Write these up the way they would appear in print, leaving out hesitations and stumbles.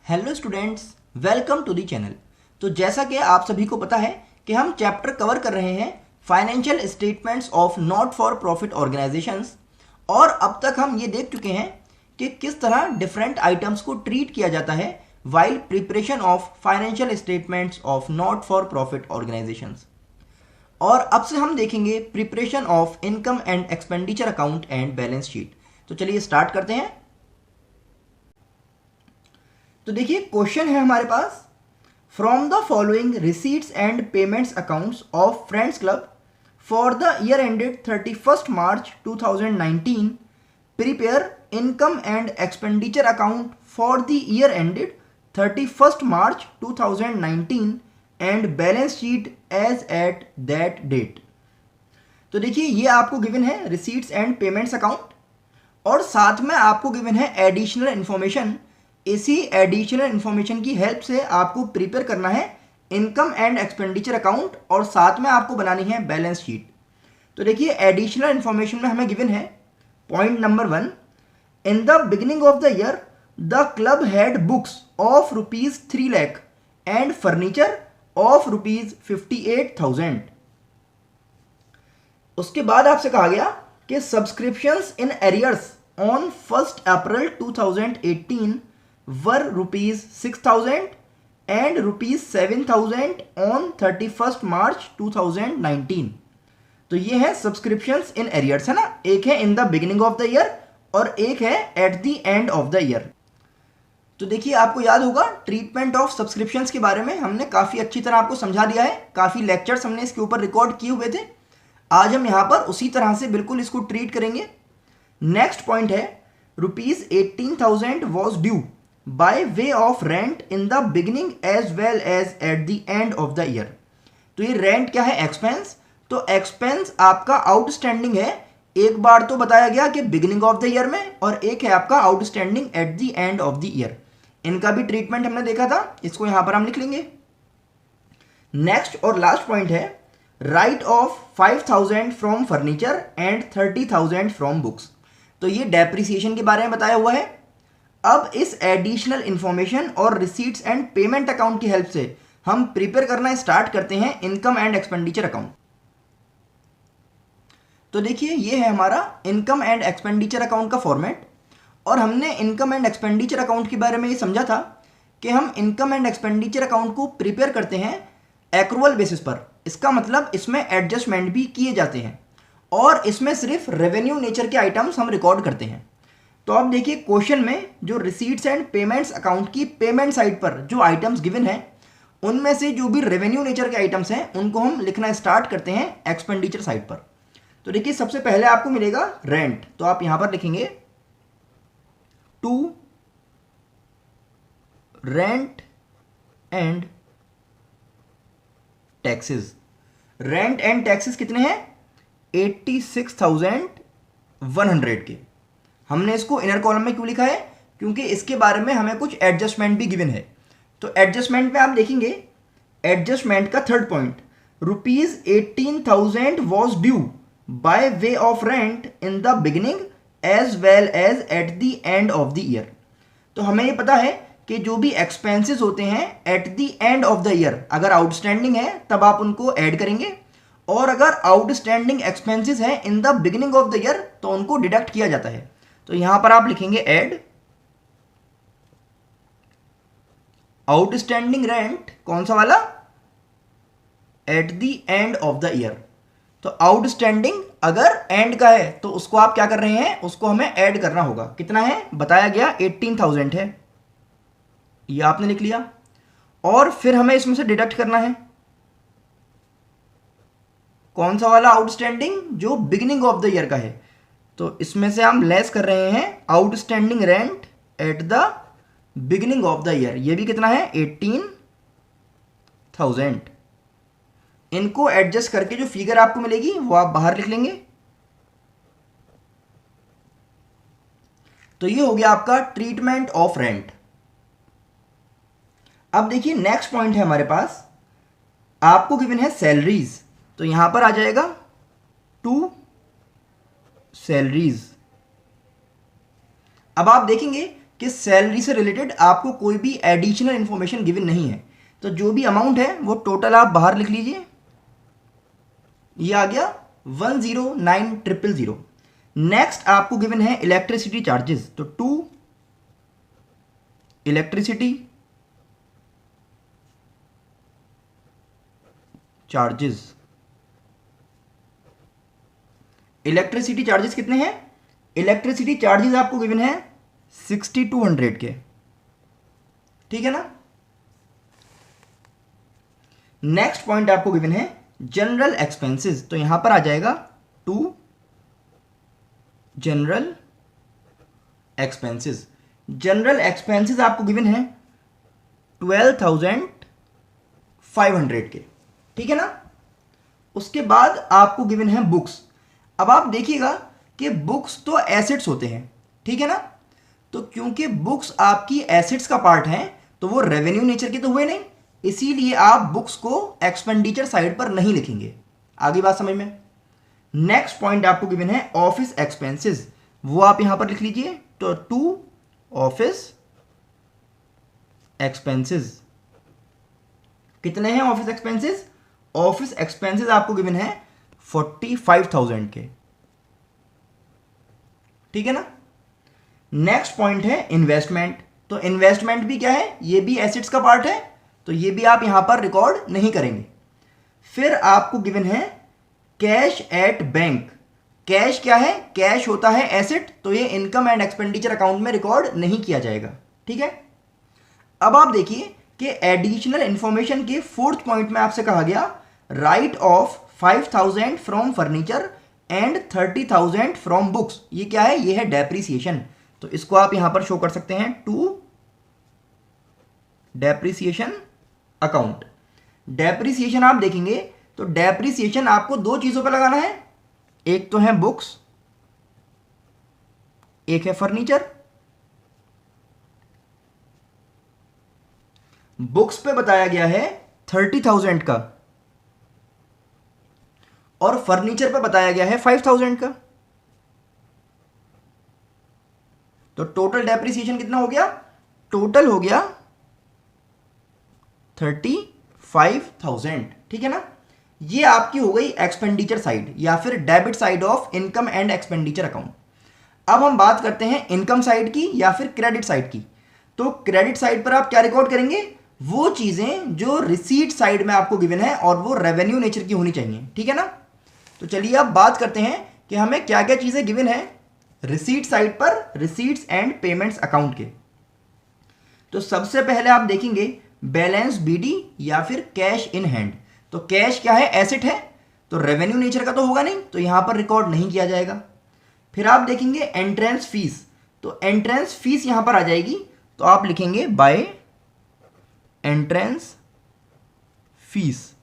Hello students, welcome to the channel. तो जैसा कि आप सभी को पता है कि हम चैप्टर कवर कर रहे हैं financial statements of not for profit organisations, और अब तक हम ये देख चुके हैं कि किस तरह डिफरेंट आइटम्स को ट्रीट किया जाता है while preparation of financial statements of not for profit organisations. और अब से हम देखेंगे preparation of income and expenditure account and balance sheet. तो चलिए स्टार्ट करते हैं। तो देखिए क्वेश्चन है हमारे पास, from the following receipts and payments accounts of friends club for the year ended 31 March 2019 prepare income and expenditure account for the year ended 31 March 2019 and balance sheet as at that date. तो देखिए ये आपको given है receipts and payments account, और साथ में आपको given है एडिशनल इन्फॉर्मेशन। इसी एडिशनल इन्फॉर्मेशन की हेल्प से आपको प्रिपेयर करना है इनकम एंड एक्सपेंडिचर अकाउंट, और साथ में आपको बनानी है बैलेंस शीट। तो देखिए एडिशनल इन्फॉर्मेशन में हमें गिवन है point number 1, in the beginning of the year the club had books of ₹3 lakh and furniture of ₹58,000। उसके बाद आपसे कहा गया कि subscriptions in arrears on 1 April 2018 were ₹6,000 and ₹7,000 on 31 March 2019। तो ये है सब्सक्रिप्शंस इन एरियर्स, है ना। एक है इन the beginning of the year और एक है eight the end of the year. तो देखिए आपको याद होगा ट्रीटमेंट ऑफ सब्सक्रिप्शंस के बारे में हमने काफ़ी अच्छी तरह आपको समझा दिया है, काफ़ी लेक्चर्स हमने इसके ऊपर रिकॉर्ड किए हुए थे। आज हम यहाँ पर उसी तरह से बिल्कुल इसको ट्रीट करेंगे। नेक्स्ट पॉइंट है ₹18,000 was due by way of rent in the beginning as well as at the end of the year। तो ये रेंट क्या है? एक्सपेंस। तो एक्सपेंस आपका आउटस्टैंडिंग है, एक बार तो बताया गया कि बिगिनिंग ऑफ द ईयर में, और एक है आपका outstanding at the end of the year. इनका भी ट्रीटमेंट हमने देखा था, इसको यहां पर हम लिख लेंगे। नेक्स्ट और लास्ट पॉइंट है right of 5,000 from furniture and 30,000 from books. तो ये डेप्रिसिएशन के बारे में बताया हुआ है। अब इस एडिशनल इंफॉर्मेशन और रिसीट्स एंड पेमेंट अकाउंट की हेल्प से हम प्रिपेयर करना स्टार्ट करते हैं इनकम एंड एक्सपेंडिचर अकाउंट। तो देखिए ये है हमारा इनकम एंड एक्सपेंडिचर अकाउंट का फॉर्मेट, और हमने इनकम एंड एक्सपेंडिचर अकाउंट के बारे में ये समझा था कि हम इनकम एंड एक्सपेंडिचर अकाउंट को प्रिपेयर करते हैं एक्रूअल बेसिस पर। इसका मतलब इसमें एडजस्टमेंट भी किए जाते हैं, और इसमें सिर्फ रेवेन्यू नेचर के आइटम्स हम रिकॉर्ड करते हैं। तो अब देखिए क्वेश्चन में जो रिसीट्स एंड पेमेंट्स अकाउंट की पेमेंट साइड पर जो आइटम्स गिवन हैं, उनमें से जो भी रेवेन्यू नेचर के आइटम्स हैं उनको हम लिखना स्टार्ट करते हैं एक्सपेंडिचर साइड पर। तो देखिए सबसे पहले आपको मिलेगा रेंट, तो आप यहां पर लिखेंगे to rent and taxes. Rent and taxes कितने हैं? 86,100 के। हमने इसको इनर कॉलम में क्यों लिखा है? क्योंकि इसके बारे में हमें कुछ एडजस्टमेंट भी गिवन है। तो एडजस्टमेंट में आप देखेंगे एडजस्टमेंट का third point, ₹18,000 was due by way of rent in the beginning as well as at the end of the year. तो हमें ये पता है कि जो भी एक्सपेंसेस होते हैं eight the end of the year, अगर आउटस्टैंडिंग है तब आप उनको ऐड करेंगे, और अगर आउटस्टैंडिंग एक्सपेंसेस हैं इन the beginning of the year तो उनको डिडक्ट किया जाता है। तो यहां पर आप लिखेंगे ऐड आउटस्टैंडिंग रेंट, कौन सा वाला? Eight the end of the year. तो आउटस्टैंडिंग अगर एंड का है तो उसको आप क्या कर रहे हैं? उसको हमें ऐड करना होगा। कितना है? बताया गया 18,000 है, ये आपने लिख लिया, और फिर हमें इसमें से डिडक्ट करना है कौन सा वाला? आउटस्टैंडिंग जो बिगिनिंग ऑफ द ईयर का है। तो इसमें से हम लेस कर रहे हैं outstanding rent at the beginning of the year. ये भी कितना है? 18,000। इनको एडजस्ट करके जो फिगर आपको मिलेगी वो आप बाहर लिख लेंगे। तो ये हो गया आपका ट्रीटमेंट ऑफ रेंट। अब देखिए नेक्स्ट पॉइंट है हमारे पास, आपको गिवन है सैलरीज। तो यहां पर आ जाएगा टू सैलरीज। अब आप देखेंगे कि सैलरी से रिलेटेड आपको कोई भी एडिशनल इंफॉर्मेशन गिवन नहीं है, तो जो भी अमाउंट है वो टोटल आप बाहर लिख लीजिए। ये आ गया 109,000। नेक्स्ट आपको गिवन है इलेक्ट्रिसिटी चार्जेस, तो 2 इलेक्ट्रिसिटी चार्जेस। इलेक्ट्रिसिटी चार्जेस कितने हैं? इलेक्ट्रिसिटी चार्जेस आपको गिवन है 6200 के, ठीक है ना। नेक्स्ट पॉइंट आपको गिवन है जनरल एक्सपेंसेस, तो यहां पर आ जाएगा 2 जनरल एक्सपेंसेस। जनरल एक्सपेंसेस आपको गिवन है 12,500 के, ठीक है ना। उसके बाद आपको गिवन है बुक्स। अब आप देखिएगा कि बुक्स तो एसेट्स होते हैं, ठीक है ना। तो क्योंकि बुक्स आपकी एसेट्स का पार्ट हैं तो वो रेवेन्यू नेचर के तो हुए नहीं, इसीलिए आप बुक्स को एक्सपेंडिचर साइड पर नहीं लिखेंगे। आगे बात समझ में। नेक्स्ट पॉइंट आपको गिवन है ऑफिस एक्सपेंसेस, वो आप यहां पर लिख लीजिए, तो 2 ऑफिस एक्सपेंसेस। कितने हैं ऑफिस एक्सपेंसेस? ऑफिस एक्सपेंसेस आपको गिवन है 45,000 के, ठीक है ना। नेक्स्ट पॉइंट है इन्वेस्टमेंट, तो इन्वेस्टमेंट भी क्या है? ये भी एसेट्स का पार्ट है, तो ये भी आप यहां पर रिकॉर्ड नहीं करेंगे। फिर आपको गिवन है कैश एट बैंक। कैश क्या है? कैश होता है एसेट, तो ये इनकम एंड एक्सपेंडिचर अकाउंट में रिकॉर्ड नहीं किया जाएगा, ठीक है। अब आप देखिए कि एडिशनल इंफॉर्मेशन के 4th पॉइंट में आपसे कहा गया right of 5,000 from furniture and 30,000 from books. ये क्या है? ये है डेप्रीसिएशन, तो इसको आप यहां पर शो कर सकते हैं टू डेप्रीसिएशन अकाउंट। डेप्रीसिएशन आप देखेंगे तो डेप्रीसिएशन आपको 2 चीजों पर लगाना है, एक तो है बुक्स, एक है फर्नीचर। बुक्स पे बताया गया है 30,000 का और फर्नीचर पे बताया गया है 5,000 का, तो टोटल डेप्रिसिएशन कितना हो गया? टोटल हो गया 35,000, ठीक है ना। ये आपकी हो गई एक्सपेंडिचर साइड या फिर debit side of income and expenditure account. अब हम बात करते हैं इनकम साइड की या फिर क्रेडिट साइड की। तो क्रेडिट साइड पर आप क्या रिकॉर्ड करेंगे? वो चीजें जो रिसीट साइड में आपको गिवन है और वो रेवेन्यू नेचर की होनी चाहिए, ठीक है ना। तो चलिए अब बात करते हैं कि हमें क्या क्या चीजें गिवन है रिसीट साइड पर, रिसीट्स एंड पेमेंट्स अकाउंट के। तो सबसे पहले आप देखेंगे बैलेंस बीडी या फिर कैश इन हैंड। तो कैश क्या है? एसेट है, तो रेवेन्यू नेचर का तो होगा नहीं, तो यहां पर रिकॉर्ड नहीं किया जाएगा। फिर आप देखेंगे एंट्रेंस फीस, तो एंट्रेंस फीस यहां पर आ जाएगी, तो आप लिखेंगे बाय एंट्रेंस फीस।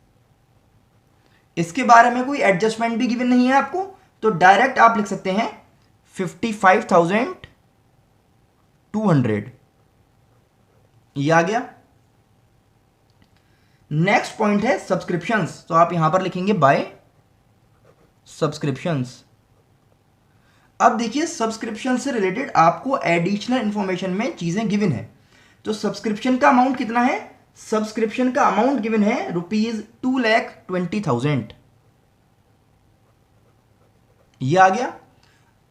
इसके बारे में कोई एडजस्टमेंट भी गिवन नहीं है आपको, तो डायरेक्ट आप लिख सकते हैं 55,200, ये आ गया। नेक्स्ट पॉइंट है सब्सक्रिप्शंस, तो आप यहां पर लिखेंगे बाय सब्सक्रिप्शंस। अब देखिए सब्सक्रिप्शन से रिलेटेड आपको एडिशनल इंफॉर्मेशन में चीजें गिवन है। तो सब्सक्रिप्शन का अमाउंट कितना है? सब्सक्रिप्शन का अमाउंट गिवन है ₹2,20,000, ये आ गया।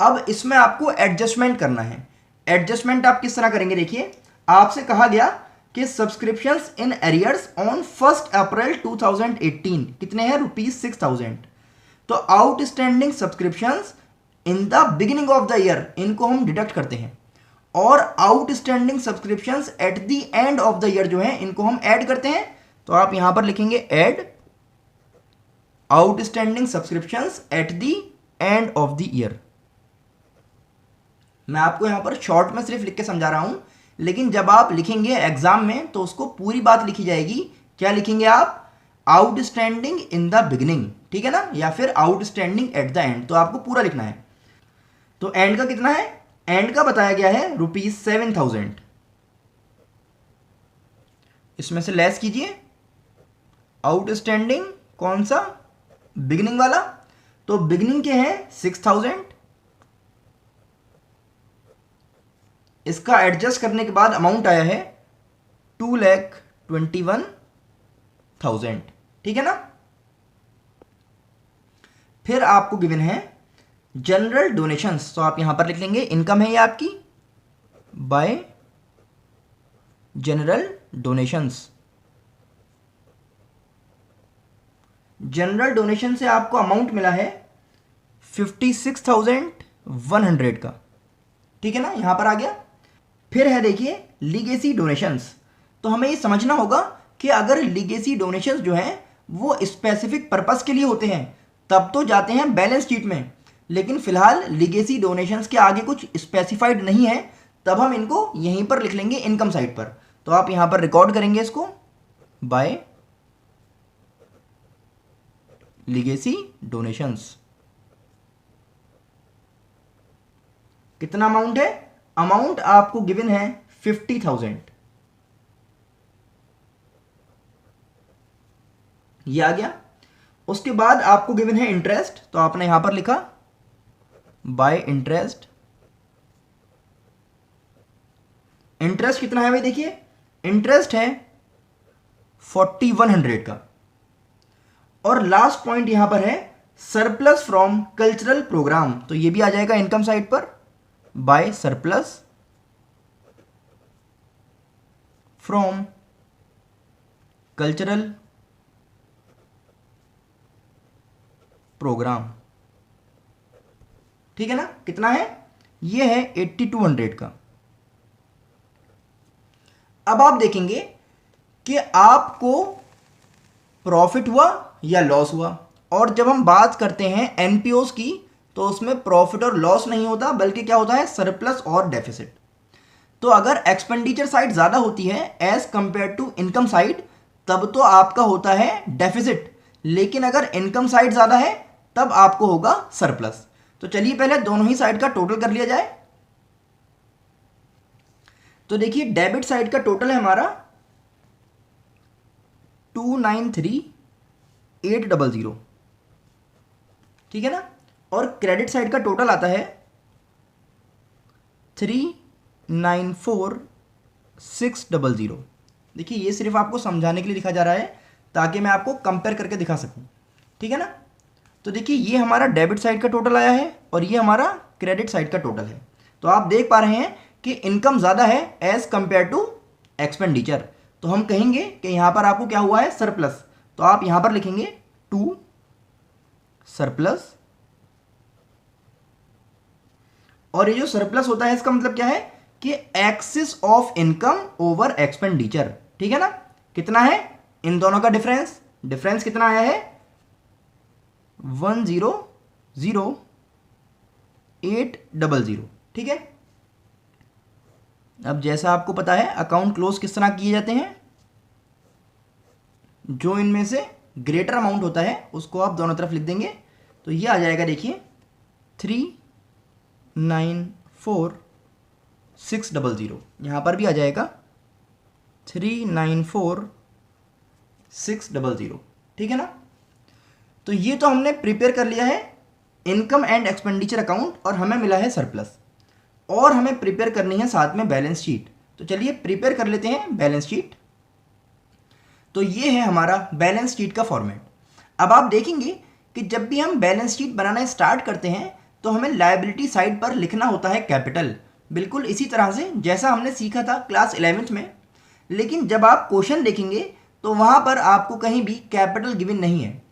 अब इसमें आपको एडजस्टमेंट करना है। एडजस्टमेंट आप किस तरह करेंगे? देखिए आपसे कहा गया कि सब्सक्रिप्शंस इन एरियर्स ऑन 1 अप्रैल 2018 कितने हैं? ₹6,000। तो outstanding subscriptions in the beginning of the year, इनको हम डिडक्ट करते हैं, और outstanding subscriptions eight the end of the year जो है इनको हम ऐड करते हैं। तो आप यहां पर लिखेंगे add outstanding subscriptions eight the end of the year. मैं आपको यहां पर शॉर्ट में सिर्फ लिख के समझा रहा हूं, लेकिन जब आप लिखेंगे एग्जाम में तो उसको पूरी बात लिखी जाएगी। क्या लिखेंगे आप? आउटस्टैंडिंग इन द बिगिनिंग, ठीक है ना, या फिर आउटस्टैंडिंग एट द एंड, तो आपको पूरा लिखना है। तो एंड का कितना है? एंड का बताया गया है ₹7,000। इसमें से लेस कीजिए आउटस्टैंडिंग, कौन सा? बिगिनिंग वाला, तो बिगिनिंग के हैं 6,000, इसका एडजस्ट करने के बाद अमाउंट आया है 2,21,000, ठीक है ना। फिर आपको गिवन है जनरल डोनेशंस, तो आप यहां पर लिख लेंगे इनकम है ये आपकी bye general donations. General donation से आपको अमाउंट मिला है 56,100 का, ठीक है ना, यहां पर आ गया। फिर है देखिए लीगेसी डोनेशंस, तो हमें ये समझना होगा कि अगर लीगेसी डोनेशंस जो हैं वो स्पेसिफिक पर्पस के लिए होते हैं तब तो जाते हैं बैलेंस शीट में, लेकिन फिलहाल लीगेसी डोनेशंस के आगे कुछ स्पेसिफाइड नहीं है, तब हम इनको यहीं पर लिख लेंगे इनकम साइड पर। तो आप यहां पर रिकॉर्ड करेंगे इसको बाय लीगेसी डोनेशंस। कितना अमाउंट है? अमाउंट आपको गिवन है 50,000, ये आ गया। उसके बाद आपको गिवन है इंटरेस्ट, तो आपने यहां पर लिखा बाय इंटरेस्ट। इंटरेस्ट कितना है भाई? देखिए इंटरेस्ट है 4100 का। और लास्ट पॉइंट यहां पर है सरप्लस फ्रॉम कल्चरल प्रोग्राम, तो ये भी आ जाएगा इनकम साइड पर by surplus from cultural program, ठीक है ना। कितना है? ये है 8200 का। अब आप देखेंगे कि आपको प्रॉफिट हुआ या लॉस हुआ, और जब हम बात करते हैं एनपीओस की तो उसमें प्रॉफिट और लॉस नहीं होता, बल्कि क्या होता है? सरप्लस और डेफिसिट। तो अगर एक्सपेंडिचर साइड ज्यादा होती है as compared to income side तब तो आपका होता है डेफिसिट, लेकिन अगर इनकम साइड ज्यादा है तब आपको होगा सरप्लस। तो चलिए पहले दोनों ही साइड का टोटल कर लिया जाए। तो देखिए डेबिट साइड का टोटल है हमारा 293,800, ठीक है ना, और क्रेडिट साइड का टोटल आता है 394,600। देखिए ये सिर्फ आपको समझाने के लिए लिखा जा रहा है ताकि मैं आपको कंपेयर करके दिखा सकूं, ठीक है ना। तो देखिए ये हमारा डेबिट साइड का टोटल आया है और ये हमारा क्रेडिट साइड का टोटल है। तो आप देख पा रहे हैं कि इनकम ज़्यादा है एज कंपेयर टू एक्सपेंडिचर, तो हम कहेंगे कि यहाँ पर आपको क्या हुआ है? सरप्लस। तो आप यहाँ पर लिखेंगे टू सरप्लस, और ये जो सरप्लस होता है इसका मतलब क्या है? कि axis of income over expenditure, ठीक है ना। कितना है इन दोनों का डिफरेंस? डिफरेंस कितना आया है? 100,800, ठीक है। अब जैसा आपको पता है अकाउंट क्लोज किस तरह किए जाते हैं, जो इनमें से ग्रेटर अमाउंट होता है उसको आप दोनों तरफ लिख देंगे। तो ये आ जाएगा देखिए 394,600, यहां पर भी आ जाएगा 394,600, ठीक है ना। तो ये तो हमने प्रिपेयर कर लिया है इनकम एंड एक्सपेंडिचर अकाउंट और हमें मिला है सरप्लस, और हमें प्रिपेयर करनी है साथ में बैलेंस शीट। तो चलिए प्रिपेयर कर लेते हैं बैलेंस शीट। तो ये है हमारा बैलेंस शीट का फॉर्मेट। अब आप देखेंगे कि जब भी हम बैलेंस शीट बनाना स्टार्ट करते हैं तो हमें लायबिलिटी साइड पर लिखना होता है कैपिटल, बिल्कुल इसी तरह से जैसा हमने सीखा था क्लास 11th में। लेकिन जब आप क्वेश्चन देखेंगे तो वहां पर आपको कहीं भी कैपिटल गिवन नहीं है।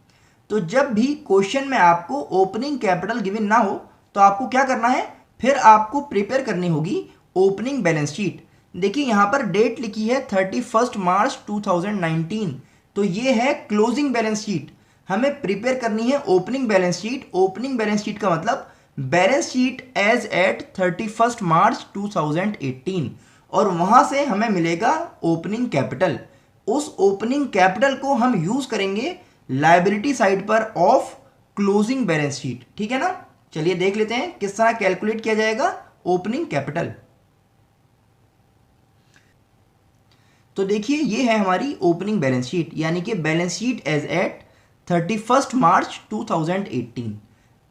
तो जब भी क्वेश्चन में आपको ओपनिंग कैपिटल गिवन ना हो तो आपको क्या करना है? फिर आपको प्रिपेयर करनी होगी ओपनिंग बैलेंस शीट। देखिए यहां पर डेट लिखी है 31 मार्च 2019, तो ये है क्लोजिंग बैलेंस शीट। हमें प्रिपेयर करनी है opening balance sheet. Opening balance sheet का मतलब बैलेंस शीट एज एट 31 मार्च 2018, और वहां से हमें मिलेगा ओपनिंग कैपिटल। उस ओपनिंग कैपिटल को हम यूज करेंगे लायबिलिटी साइड पर ऑफ क्लोजिंग बैलेंस शीट, ठीक है ना। चलिए देख लेते हैं किस तरह कैलकुलेट किया जाएगा ओपनिंग कैपिटल। तो देखिए ये है हमारी ओपनिंग बैलेंस शीट, यानी कि बैलेंस शीट एज एट 31 मार्च 2018।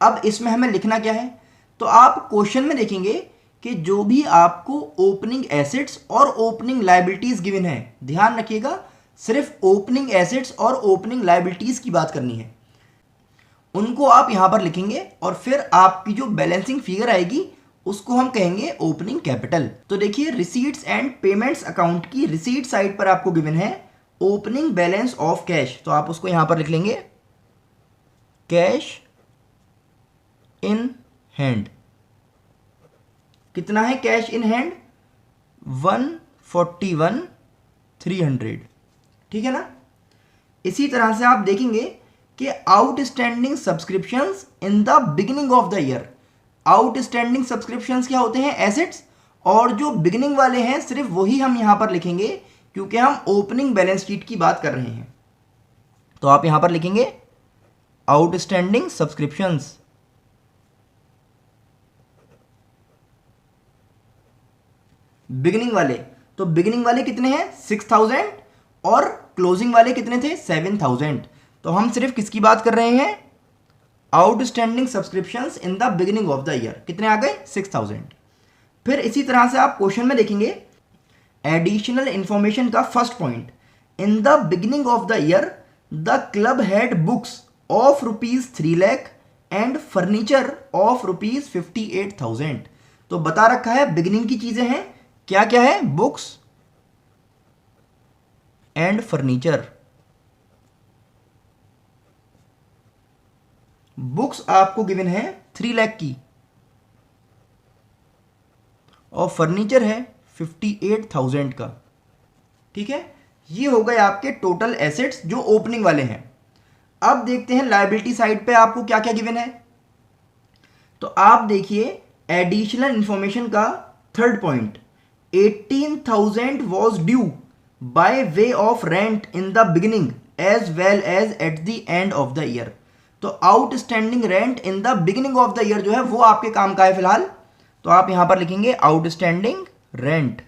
अब इसमें हमें लिखना क्या है? तो आप क्वेश्चन में देखेंगे कि जो भी आपको ओपनिंग एसेट्स और ओपनिंग लायबिलिटीज गिवन है, ध्यान रखिएगा सिर्फ ओपनिंग एसेट्स और ओपनिंग लायबिलिटीज की बात करनी है, उनको आप यहां पर लिखेंगे और फिर आपकी जो बैलेंसिंग फिगर आएगी उसको हम कहेंगे ओपनिंग कैपिटल। तो देखिए रिसीट्स एंड पेमेंट्स अकाउंट की रिसीट साइड पर आपको गिवन है ओपनिंग बैलेंस ऑफ कैश, तो आप उसको यहां पर लिख लेंगे कैश इन हैंड। कितना है कैश इन हैंड? 141,300, ठीक है ना। इसी तरह से आप देखेंगे कि outstanding subscriptions in the beginning of the year. Outstanding subscriptions क्या होते हैं? एसेट्स, और जो बिगिनिंग वाले हैं सिर्फ वही हम यहां पर लिखेंगे क्योंकि हम ओपनिंग बैलेंस शीट की बात कर रहे हैं। तो आप यहां पर लिखेंगे आउटस्टैंडिंग सब्सक्रिप्शंस बिगिनिंग वाले। तो बिगिनिंग वाले कितने हैं? 6,000 और क्लोजिंग वाले कितने थे? 7,000। तो हम सिर्फ किसकी बात कर रहे हैं? Outstanding subscriptions in the beginning of the year. कितने आ गए? 6,000। फिर इसी तरह से आप क्वेश्चन में देखेंगे एडिशनल इंफॉर्मेशन का first point, in the beginning of the year the club had books of ₹3 lakh and furniture of ₹58,000। तो बता रखा है बिगिनिंग की चीजें हैं, क्या क्या है? Books and furniture. बुक्स आपको गिवन है 3 लाख की और फर्नीचर है 58,000 का, ठीक है। ये हो गए आपके टोटल एसेट्स जो ओपनिंग वाले हैं। अब देखते हैं लायबिलिटी साइड पे आपको क्या क्या गिवन है। तो आप देखिए एडिशनल इंफॉर्मेशन का third point, 18,000 was due by way of rent in the beginning as well as at the end of the year. तो outstanding rent in the beginning of the year जो है वो आपके काम का है फिलहाल। तो आप यहां पर लिखेंगे आउटस्टैंडिंग रेंट।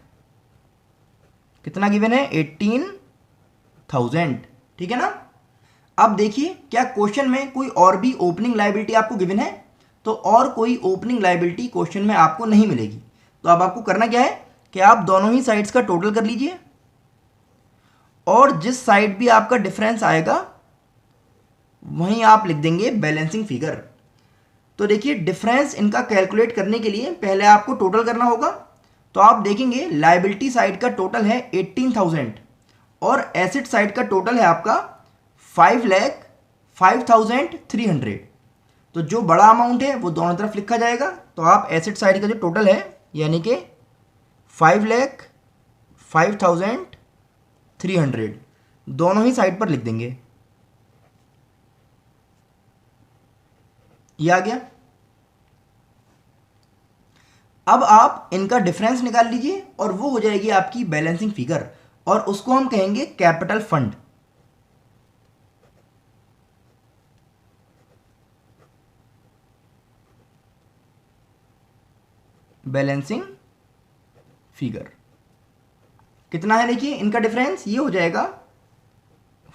कितना गिवन है? 18,000, ठीक है ना। अब देखिए क्या क्वेश्चन में कोई और भी ओपनिंग लायबिलिटी आपको गिवन है? तो और कोई ओपनिंग लायबिलिटी क्वेश्चन में आपको नहीं मिलेगी। तो अब आपको करना क्या है कि आप दोनों ही साइड्स का टोटल कर लीजिए और जिस साइड भी आपका डिफरेंस आएगा वहीं आप लिख देंगे बैलेंसिंग फिगर। तो देखिए डिफरेंस इनका कैलकुलेट करने के लिए पहले आपको टोटल करना होगा। तो आप देखेंगे लायबिलिटी साइड का टोटल है 18,000 और एसेट साइड का टोटल है आपका 5,05,300। तो जो बड़ा अमाउंट है वो दोनों तरफ लिखा जाएगा। तो आप एसेट साइड का जो टोटल है यानी कि 5,05,300 दोनों ही साइड पर लिख देंगे। ये आ गया। अब आप इनका डिफरेंस निकाल लीजिए और वो हो जाएगी आपकी बैलेंसिंग फिगर और उसको हम कहेंगे कैपिटल फंड। बैलेंसिंग फिगर कितना है? देखिए इनका डिफरेंस ये हो जाएगा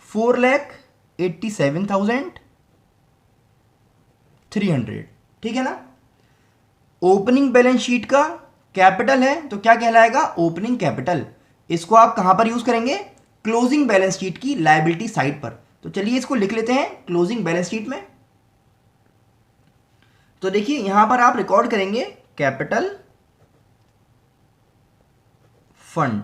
4,87,300, ठीक है ना। ओपनिंग बैलेंस शीट का कैपिटल है तो क्या कहलाएगा? Opening capital. इसको आप कहां पर यूज करेंगे? क्लोजिंग बैलेंस शीट की लायबिलिटी साइड पर। तो चलिए इसको लिख लेते हैं क्लोजिंग बैलेंस शीट में। तो देखिए यहां पर आप रिकॉर्ड करेंगे कैपिटल फंड।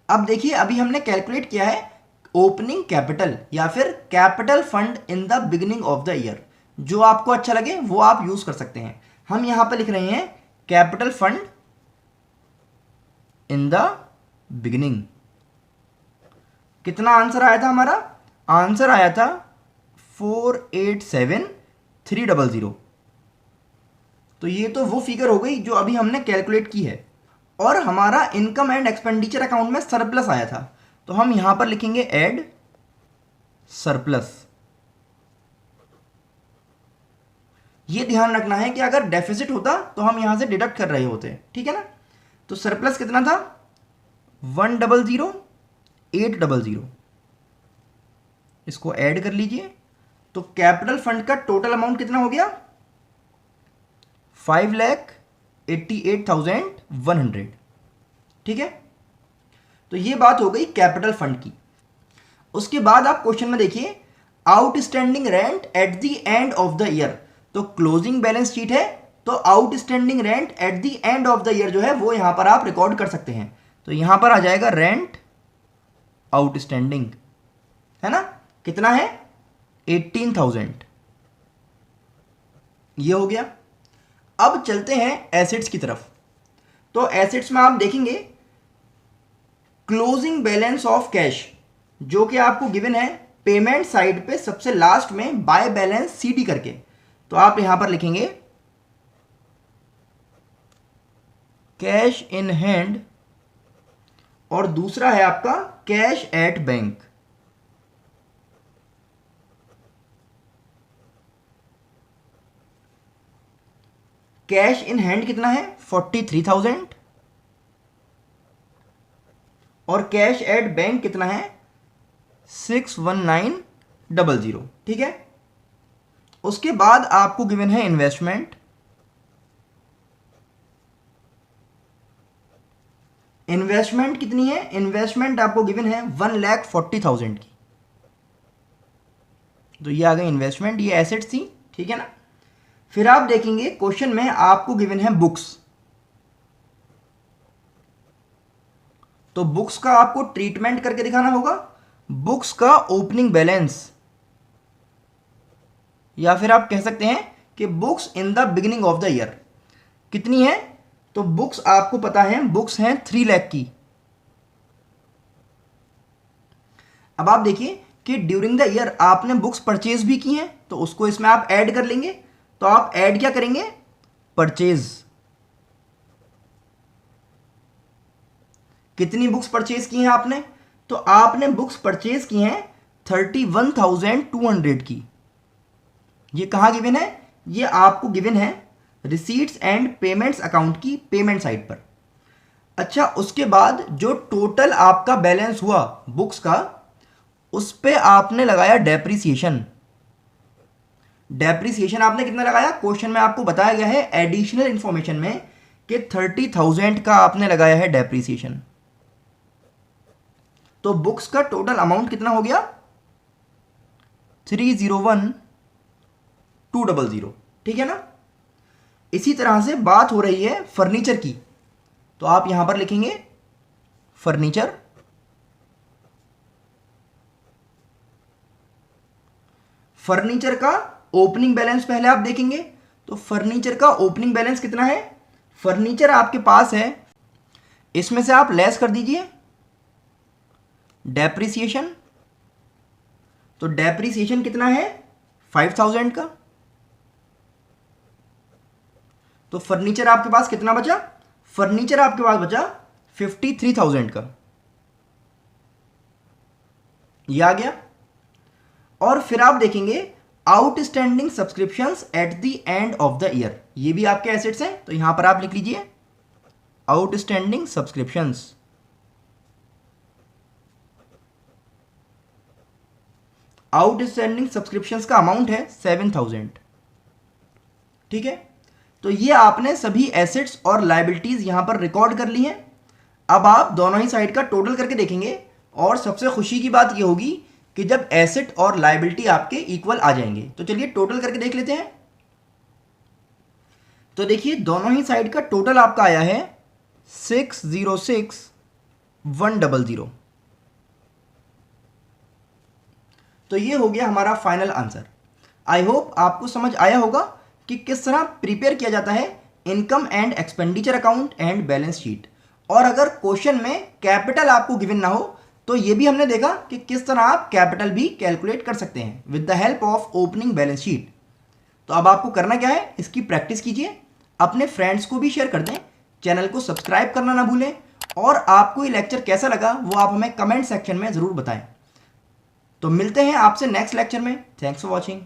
अब देखिए अभी हमने कैलकुलेट किया है ओपनिंग कैपिटल या फिर capital fund in the beginning of the year. जो आपको अच्छा लगे वो आप यूज कर सकते हैं। हम यहां पर लिख रहे हैं capital fund in the beginning. कितना आंसर आया था हमारा? आंसर आया था 4,87,300। तो ये तो वो फिगर हो गई जो अभी हमने कैलकुलेट की है। और हमारा इनकम एंड एक्सपेंडिचर अकाउंट में सरप्लस आया था तो हम यहां पर लिखेंगे ऐड सरप्लस। ये ध्यान रखना है कि अगर डेफिसिट होता तो हम यहां से डिडक्ट कर रहे होते, ठीक है ना। तो सरप्लस कितना था? 1,00,800। इसको ऐड कर लीजिए तो कैपिटल फंड का टोटल अमाउंट कितना हो गया? 5,88,100। ठीक है, तो ये बात हो गई कैपिटल फंड की। उसके बाद आप क्वेश्चन में देखिए, outstanding rent eight the end of the year. तो क्लोजिंग बैलेंस शीट है, तो outstanding rent eight the end of the year जो है वो यहां पर आप रिकॉर्ड कर सकते हैं। तो यहां पर आ जाएगा रेंट आउटस्टैंडिंग, है ना, कितना है 18,000। ये हो गया। अब चलते हैं एसेट्स की तरफ। तो एसेट्स में आप देखेंगे क्लोजिंग बैलेंस ऑफ कैश, जो कि आपको गिवन है पेमेंट साइड पे सबसे लास्ट में बाय बैलेंस सीडी करके। तो आप यहां पर लिखेंगे कैश इन हैंड, और दूसरा है आपका cash at bank. Cash in hand कितना है 43,000, और कैश एट बैंक कितना है 619,000। ठीक है, उसके बाद आपको गिवन है इन्वेस्टमेंट। इन्वेस्टमेंट कितनी है, इन्वेस्टमेंट आपको गिवन है 1,40,000 की। तो ये आ गई इन्वेस्टमेंट, ये एसेट्स थी। ठीक है ना। फिर आप देखेंगे क्वेश्चन में आपको गिवन है बुक्स। तो बुक्स का आपको ट्रीटमेंट करके दिखाना होगा। बुक्स का ओपनिंग बैलेंस, या फिर आप कह सकते हैं कि books in the beginning of the year कितनी है। तो बुक्स आपको पता है, बुक्स हैं 3 लाख की। अब आप देखिए कि ड्यूरिंग द ईयर आपने बुक्स परचेज भी की हैं, तो उसको इसमें आप ऐड कर लेंगे। तो आप ऐड क्या करेंगे, परचेज। कितनी बुक्स परचेज की हैं आपने, तो आपने बुक्स परचेज की हैं 31,200 की। ये कहां गिवन है, ये आपको गिवन है रिसीट्स एंड पेमेंट्स अकाउंट की पेमेंट साइड पर। अच्छा, उसके बाद जो टोटल आपका बैलेंस हुआ बुक्स का, उस पे आपने लगाया डेप्रिसिएशन। डेप्रिसिएशन आपने कितना लगाया, क्वेश्चन में आपको बताया गया है एडिशनल इंफॉर्मेशन में कि 30,000 का आपने लगाया है डेप्रिसिएशन। तो बुक्स का टोटल अमाउंट कितना हो गया 301,200। ठीक है ना। इसी तरह से बात हो रही है फर्नीचर की। तो आप यहां पर लिखेंगे फर्नीचर। फर्नीचर का ओपनिंग बैलेंस पहले आप देखेंगे। तो फर्नीचर का ओपनिंग बैलेंस कितना है, फर्नीचर आपके पास है, इसमें से आप लेस कर दीजिए डेप्रिसिएशन। तो डेप्रिसिएशन कितना है 5,000 का। तो फर्नीचर आपके पास कितना बचा, फर्नीचर आपके पास बचा 53,000 का। ये आ गया। और फिर आप देखेंगे outstanding subscriptions eight the end of the year, ये भी आपके एसेट्स हैं। तो यहां पर आप लिख लीजिए आउटस्टैंडिंग सब्सक्रिप्शंस। आउटस्टैंडिंग सब्सक्रिप्शंस का अमाउंट है 7,000। ठीक है, तो ये आपने सभी एसेट्स और लायबिलिटीज यहां पर रिकॉर्ड कर ली हैं। अब आप दोनों ही साइड का टोटल करके देखेंगे, और सबसे खुशी की बात ये होगी कि जब एसेट और लायबिलिटी आपके इक्वल आ जाएंगे। तो चलिए टोटल करके देख लेते हैं। तो देखिए दोनों ही साइड का टोटल आपका आया है 606,100। तो ये हो गया हमारा फाइनल आंसर। आई होप आपको समझ आया होगा कि किस तरह प्रिपेयर किया जाता है income and expenditure account and balance sheet. और अगर क्वेश्चन में कैपिटल आपको गिवन ना हो, तो ये भी हमने देखा कि किस तरह आप कैपिटल भी कैलकुलेट कर सकते हैं with the help of opening balance sheet. तो अब आपको करना क्या है, इसकी प्रैक्टिस कीजिए, अपने फ्रेंड्स को भी शेयर कर दें, चैनल को सब्सक्राइब करना ना भूलें, और आपको ये लेक्चर कैसा लगा वो आप हमें कमेंट सेक्शन में ज़रूर बताएं। तो मिलते हैं आपसे नेक्स्ट लेक्चर में। Thanks for watching.